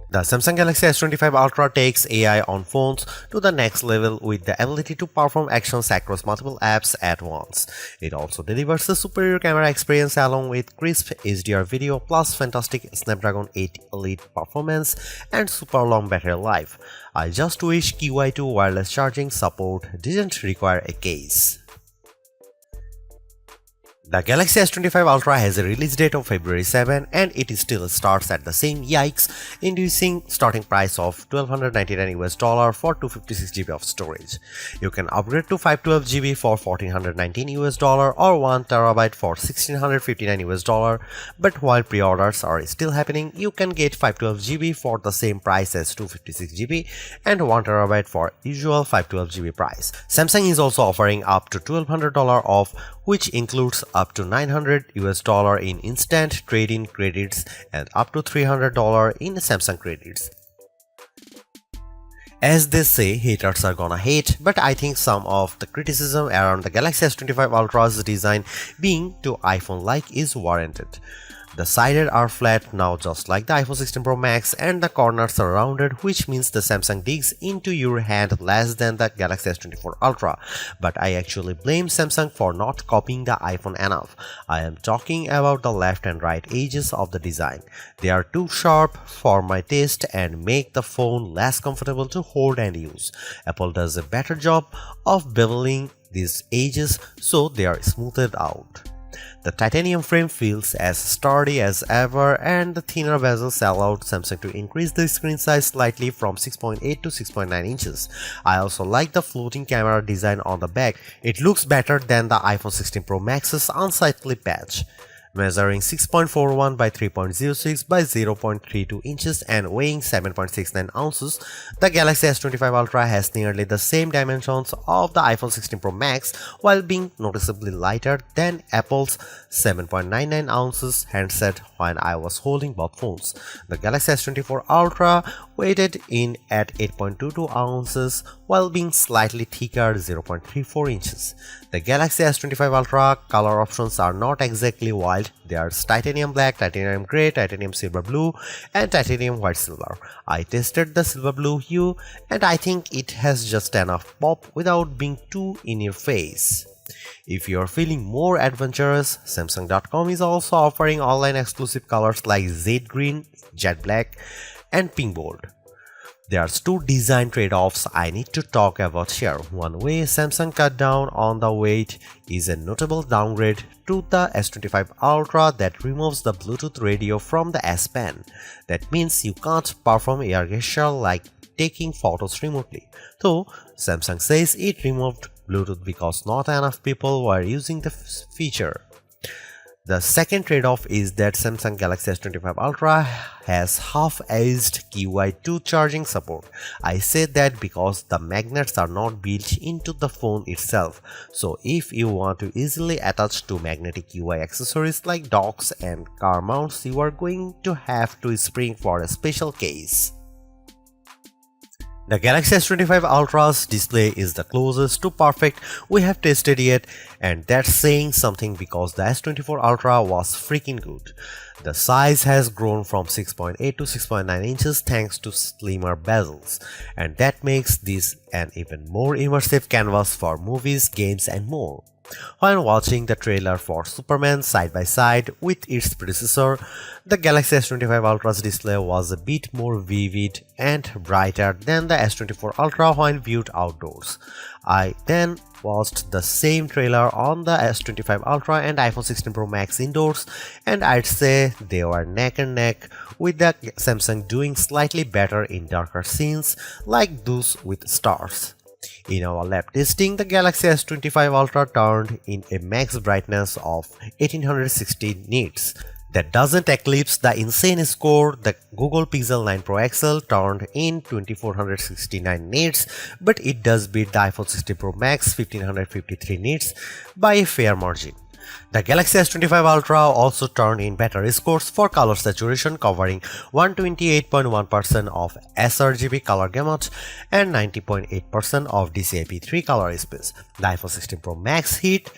The Samsung Galaxy S25 Ultra takes AI on phones to the next level with the ability to perform actions across multiple apps at once. It also delivers a superior camera experience along with crisp HDR video plus fantastic Snapdragon 8 Elite performance and super long battery life. I just wish QI2 wireless charging support didn't require a case. The Galaxy S25 Ultra has a release date of February 7 and it still starts at the same yikes, inducing starting price of $1,299 for 256GB of storage. You can upgrade to 512GB for $1,419 or 1TB for $1,659, but while pre-orders are still happening, you can get 512GB for the same price as 256GB and 1TB for usual 512GB price. Samsung is also offering up to $1,200 off, which includes up to $900 in instant trade-in credits and up to $300 in Samsung credits. As they say, haters are gonna hate, but I think some of the criticism around the Galaxy S25 Ultra's design being too iPhone-like is warranted. The sides are flat now just like the iPhone 16 Pro Max and the corners are rounded, which means the Samsung digs into your hand less than the Galaxy S24 Ultra. But I actually blame Samsung for not copying the iPhone enough. I am talking about the left and right edges of the design. They are too sharp for my taste and make the phone less comfortable to hold and use. Apple does a better job of beveling these edges so they are smoothed out. The titanium frame feels as sturdy as ever and the thinner bezels allowed Samsung to increase the screen size slightly from 6.8 to 6.9 inches. I also like the floating camera design on the back. It looks better than the iPhone 16 Pro Max's unsightly patch. Measuring 6.41 by 3.06 by 0.32 inches and weighing 7.69 ounces, the Galaxy S25 Ultra has nearly the same dimensions of the iPhone 16 Pro Max while being noticeably lighter than Apple's 7.99 ounces handset when I was holding both phones. The Galaxy S24 Ultra weighted in at 8.22 ounces while being slightly thicker 0.34 inches. The Galaxy S25 Ultra color options are not exactly wild. There's titanium black, titanium grey, titanium silver blue and titanium white silver. I tested the silver blue hue and I think it has just enough pop without being too in your face. If you're feeling more adventurous, Samsung.com is also offering online exclusive colors like Jade Green, Jet Black and Pink Gold. There's two design trade-offs I need to talk about here. One way Samsung cut down on the weight is a notable downgrade to the S25 Ultra that removes the Bluetooth radio from the S Pen. That means you can't perform air gesture like taking photos remotely. Though Samsung says it removed Bluetooth because not enough people were using the feature. The second trade-off is that Samsung Galaxy S25 Ultra has half-aged QI2 charging support. I say that because the magnets are not built into the phone itself. So if you want to easily attach to magnetic UI accessories like docks and car mounts, you are going to have to spring for a special case. The Galaxy S25 Ultra's display is the closest to perfect we have tested yet, and that's saying something because the S24 Ultra was freaking good. The size has grown from 6.8 to 6.9 inches thanks to slimmer bezels, and that makes this an even more immersive canvas for movies, games and more. When watching the trailer for Superman side by side with its predecessor, the Galaxy S25 Ultra's display was a bit more vivid and brighter than the S24 Ultra when viewed outdoors. I then watched the same trailer on the S25 Ultra and iPhone 16 Pro Max indoors, and I'd say they were neck and neck, with the Samsung doing slightly better in darker scenes like those with stars. In our lab testing, the Galaxy S25 Ultra turned in a max brightness of 1860 nits. That doesn't eclipse the insane score the Google Pixel 9 Pro XL turned in 2469 nits, but it does beat the iPhone 16 Pro Max 1553 nits by a fair margin. The Galaxy S25 Ultra also turned in better scores for color saturation, covering 128.1% of sRGB color gamut and 90.8% of DCI-P3 color space. The iPhone 16 Pro Max hit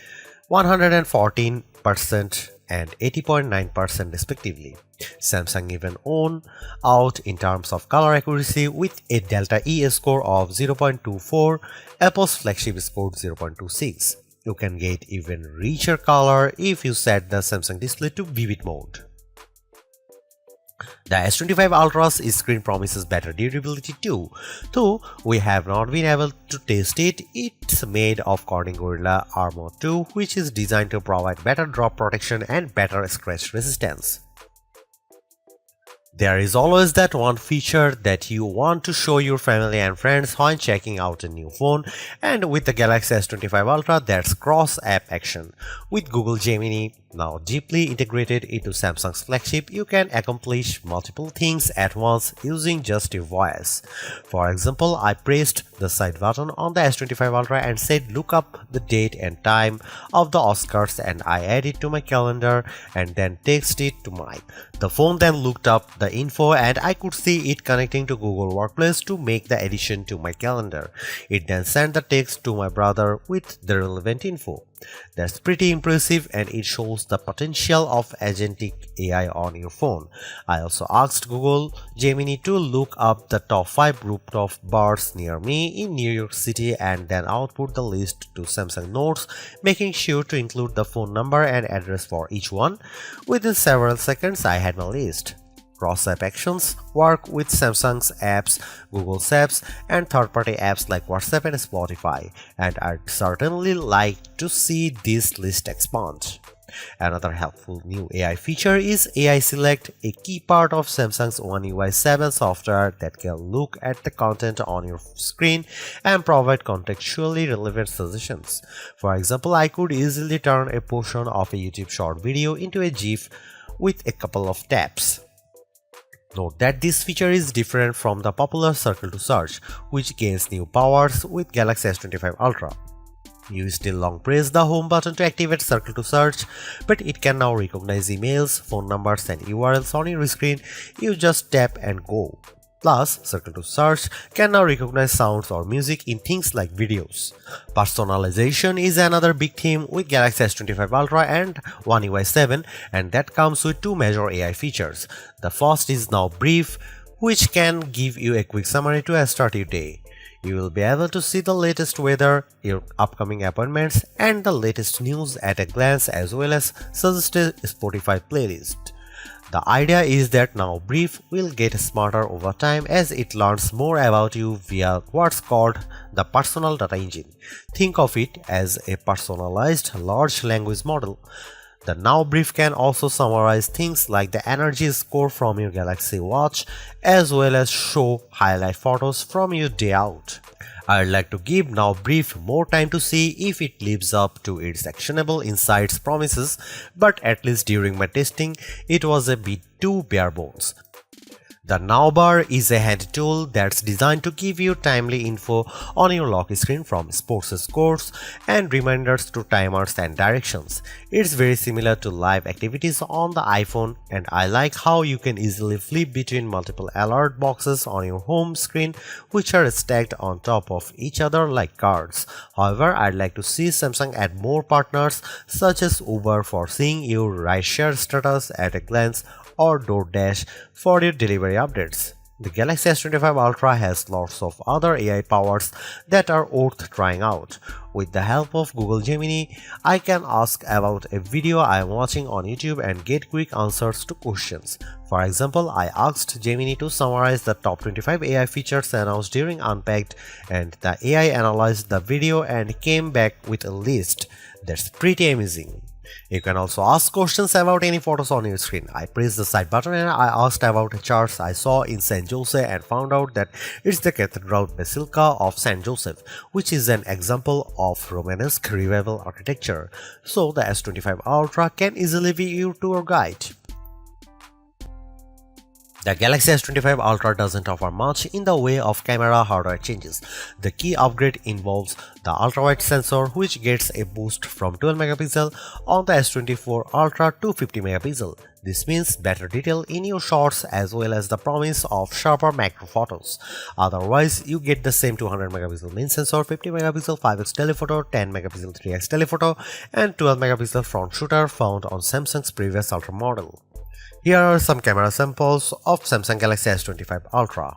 114% and 80.9% respectively. Samsung even won out in terms of color accuracy with a Delta E score of 0.24, Apple's flagship scored 0.26. You can get even richer color if you set the Samsung display to vivid mode. The S25 Ultra's screen promises better durability too, though we have not been able to test it. It's made of Corning Gorilla Armor 2, which is designed to provide better drop protection and better scratch resistance. There is always that one feature that you want to show your family and friends when checking out a new phone, and with the Galaxy S25 Ultra, that's cross-app action. With Google Gemini now deeply integrated into Samsung's flagship, you can accomplish multiple things at once using just your voice. For example, I pressed the side button on the S25 Ultra and said look up the date and time of the Oscars, and I added it to my calendar and then text it to Mike. The phone then looked up the info and I could see it connecting to Google Workplace to make the addition to my calendar. It then sent the text to my brother with the relevant info. That's pretty impressive, and it shows the potential of agentic AI on your phone. I also asked Google Gemini to look up the top 5 rooftop bars near me in New York City and then output the list to Samsung Notes, making sure to include the phone number and address for each one. Within several seconds, I had my list. Cross-app actions work with Samsung's apps, Google's apps, and third-party apps like WhatsApp and Spotify, and I'd certainly like to see this list expand. Another helpful new AI feature is AI Select, a key part of Samsung's One UI 7 software that can look at the content on your screen and provide contextually relevant suggestions. For example, I could easily turn a portion of a YouTube short video into a GIF with a couple of taps. Note that this feature is different from the popular Circle to Search, which gains new powers with Galaxy S25 Ultra. You still long press the home button to activate Circle to Search, but it can now recognize emails, phone numbers, and URLs on your screen. You just tap and go. Plus, Circle to Search can now recognize sounds or music in things like videos. Personalization is another big theme with Galaxy S25 Ultra and One UI 7, and that comes with two major AI features. The first is Now Brief, which can give you a quick summary to start your day. You will be able to see the latest weather, your upcoming appointments, and the latest news at a glance, as well as suggest a Spotify playlist. The idea is that Now Brief will get smarter over time as it learns more about you via what's called the personal data engine. Think of it as a personalized large language model. The Now Brief can also summarize things like the energy score from your Galaxy Watch, as well as show highlight photos from your day out. I'd like to give Now Brief more time to see if it lives up to its actionable insights promises, but at least during my testing, it was a bit too bare bones. The Now Bar is a hand tool that's designed to give you timely info on your lock screen, from sports scores and reminders to timers and directions. It's very similar to live activities on the iPhone, and I like how you can easily flip between multiple alert boxes on your home screen, which are stacked on top of each other like cards. However, I'd like to see Samsung add more partners such as Uber for seeing your rideshare status at a glance, or DoorDash for your delivery updates. The Galaxy S25 Ultra has lots of other AI powers that are worth trying out. With the help of Google Gemini, I can ask about a video I am watching on YouTube and get quick answers to questions. For example, I asked Gemini to summarize the top 25 AI features announced during Unpacked, and the AI analyzed the video and came back with a list. That's pretty amazing. You can also ask questions about any photos on your screen. I pressed the side button and I asked about a church I saw in St. Joseph and found out that it's the Cathedral Basilica of St. Joseph, which is an example of Romanesque revival architecture. So the S25 Ultra can easily be your tour guide. The Galaxy S25 Ultra doesn't offer much in the way of camera hardware changes. The key upgrade involves the ultra-wide sensor, which gets a boost from 12 megapixel on the S24 Ultra to 50 megapixel. This means better detail in your shots as well as the promise of sharper macro photos. Otherwise, you get the same 200 megapixel main sensor, 50 megapixel 5x telephoto, 10 megapixel 3x telephoto, and 12 megapixel front shooter found on Samsung's previous Ultra model. Here are some camera samples of Samsung Galaxy S25 Ultra.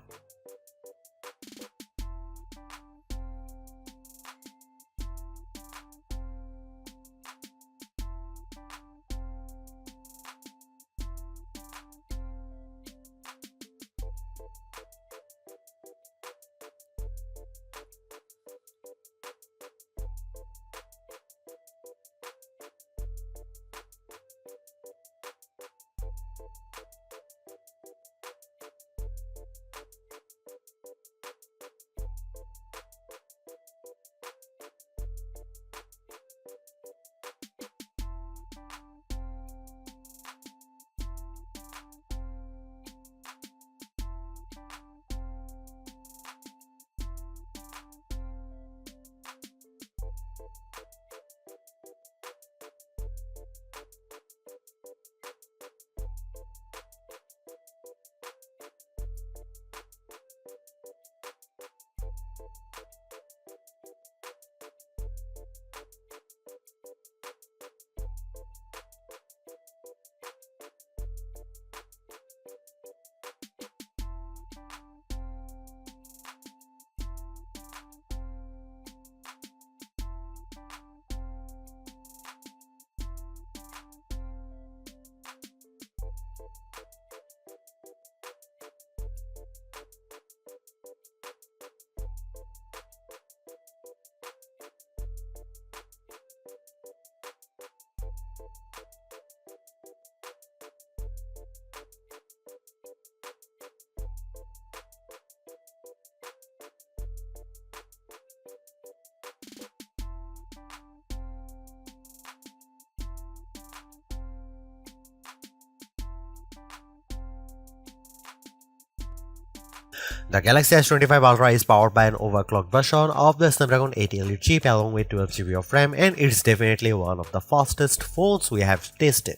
The Galaxy S25 Ultra is powered by an overclocked version of the Snapdragon 8 Elite chip along with 12 GB of RAM, and it's definitely one of the fastest phones we have tested.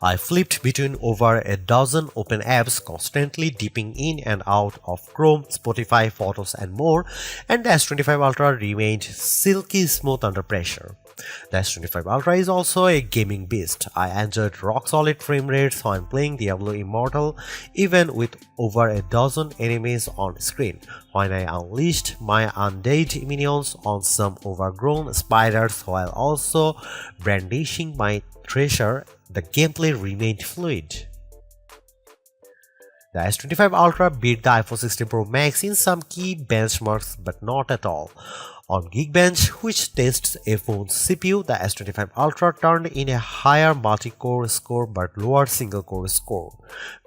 I flipped between over a dozen open apps, constantly dipping in and out of Chrome, Spotify, Photos and more, and the S25 Ultra remained silky smooth under pressure. The S25 Ultra is also a gaming beast. I enjoyed rock-solid frame rates when playing Diablo Immortal, even with over a dozen enemies on screen. When I unleashed my undead minions on some overgrown spiders while also brandishing my treasure, the gameplay remained fluid. The S25 Ultra beat the iPhone 16 Pro Max in some key benchmarks, but not at all. On Geekbench, which tests a phone's CPU, the S25 Ultra turned in a higher multi-core score but lower single-core score.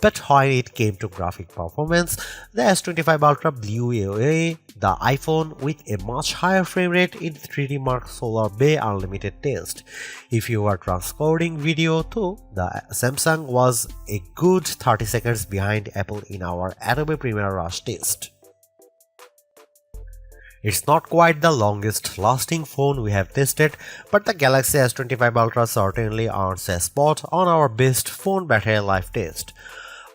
But when it came to graphic performance, the S25 Ultra blew away the iPhone with a much higher frame rate in 3D Mark Solar Bay Unlimited test. If you are transcoding video too, the Samsung was a good 30 seconds behind Apple in our Adobe Premiere Rush test. It's not quite the longest lasting phone we have tested, but the Galaxy S25 Ultra certainly earns a spot on our best phone battery life test.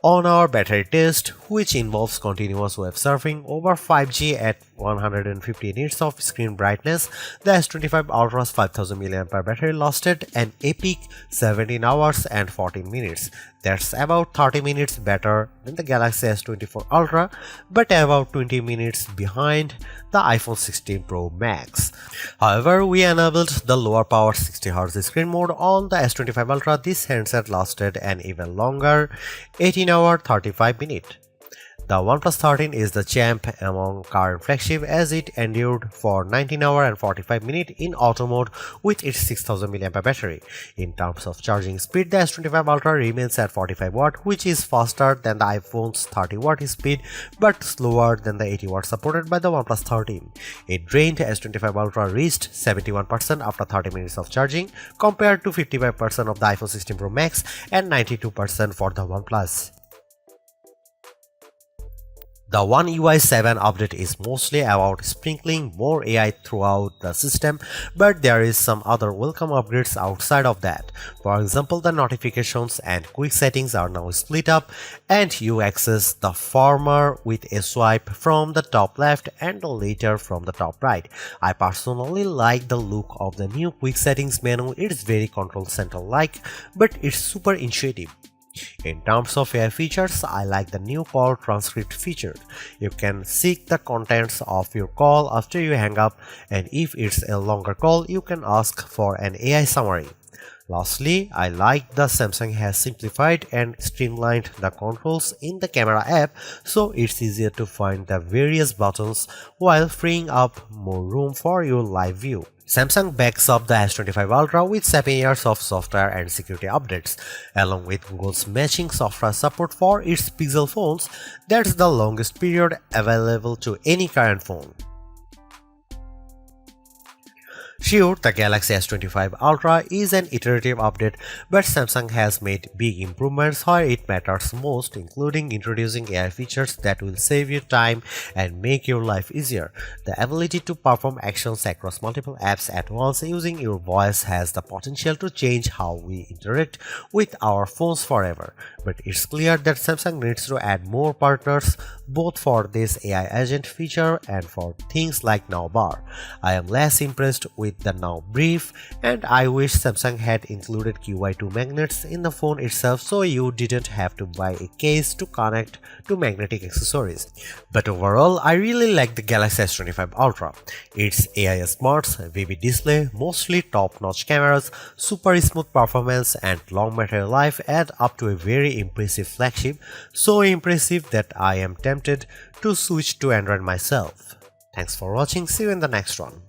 On our battery test, which involves continuous web surfing over 5G at 150 nits of screen brightness, the S25 Ultra's 5000 mAh battery lasted an epic 17 hours and 14 minutes. That's about 30 minutes better than the Galaxy S24 Ultra, but about 20 minutes behind the iPhone 16 Pro Max. However, we enabled the lower power 60Hz screen mode on the S25 Ultra. This handset lasted an even longer 18 hour 35 minutes. The OnePlus 13 is the champ among current flagship as it endured for 19 hours and 45 minutes in auto mode with its 6000 mAh battery. In terms of charging speed, the S25 Ultra remains at 45 watt, which is faster than the iPhone's 30 watt speed but slower than the 80 watt supported by the OnePlus 13. A drained S25 Ultra reached 71% after 30 minutes of charging compared to 55% of the iPhone 16 Pro Max and 92% for the OnePlus. The One UI 7 update is mostly about sprinkling more AI throughout the system, but there is some other welcome upgrades outside of that. For example, the notifications and quick settings are now split up, and you access the former with a swipe from the top left and the later from the top right. I personally like the look of the new quick settings menu. It's very control center like, but it's super intuitive. In terms of AI features, I like the new call transcript feature. You can seek the contents of your call after you hang up, and if it's a longer call, you can ask for an AI summary. Lastly, I like that Samsung has simplified and streamlined the controls in the camera app, so it's easier to find the various buttons while freeing up more room for your live view. Samsung backs up the S25 Ultra with 7 years of software and security updates, along with Google's matching software support for its Pixel phones. That's the longest period available to any current phone. Sure, the Galaxy S25 Ultra is an iterative update, but Samsung has made big improvements where it matters most, including introducing AI features that will save you time and make your life easier. The ability to perform actions across multiple apps at once using your voice has the potential to change how we interact with our phones forever. But it's clear that Samsung needs to add more partners, both for this AI agent feature and for things like Now Bar. I am less impressed with the Now Brief, and I wish Samsung had included QI2 magnets in the phone itself so you didn't have to buy a case to connect to magnetic accessories. But overall, I really like the Galaxy S25 Ultra. Its AI smarts, vivid display, mostly top-notch cameras, super smooth performance, and long battery life add up to a very impressive flagship, so impressive that I am tempted to switch to Android myself. Thanks for watching, see you in the next one.